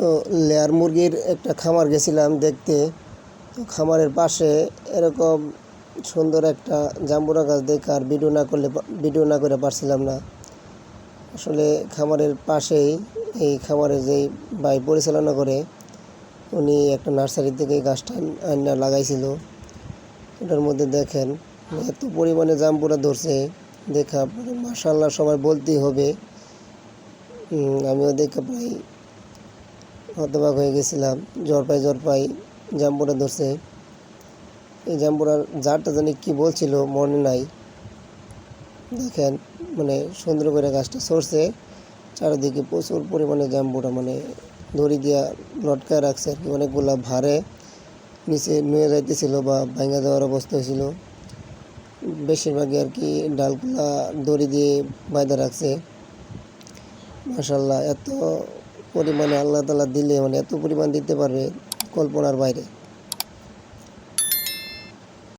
তো লেয়ার মুরগির একটা খামার গেছিলাম দেখতে। তো খামারের পাশে এরকম সুন্দর একটা জাম্বুরা গাছ দেখে আর ভিডিও না করে পারছিলাম না। আসলে খামারের পাশেই এই খামারের যেই ভাই পরিচালনা করে উনি একটা নার্সারি থেকে এই গাছটা আইনা লাগাইছিল। ওটার মধ্যে দেখেন এত পরিমাণে জাম্বুরা ধরছে, দেখা মাশাআল্লাহ সবাই বলতেই হবে। আমিও দেখে প্রায় হতবাক হয়ে গেছিলাম। জরপাই জাম্বুরা ধরছে। এই জাম্বুরার জাতটা জানি কি বলছিল মনে নাই। দেখেন সুন্দর করে গাছটা সরছে, চারিদিকে প্রচুর পরিমাণে জাম্বুরা দড়ি দিয়া লটকায় রাখছে আর কি। অনেকগুলা ভারে নিচে নুয়ে যাইতেছিল বা ভাঙা যাওয়ার অবস্থা হয়েছিল। বেশিরভাগই আর কি ডালগুলা দড়ি দিয়ে বাঁধা রাখছে। মাশাআল্লাহ এত পরিমাণে আল্লাহ তাআলা দিলে এত পরিমাণ দিতে পারবে কল্পনার বাইরে।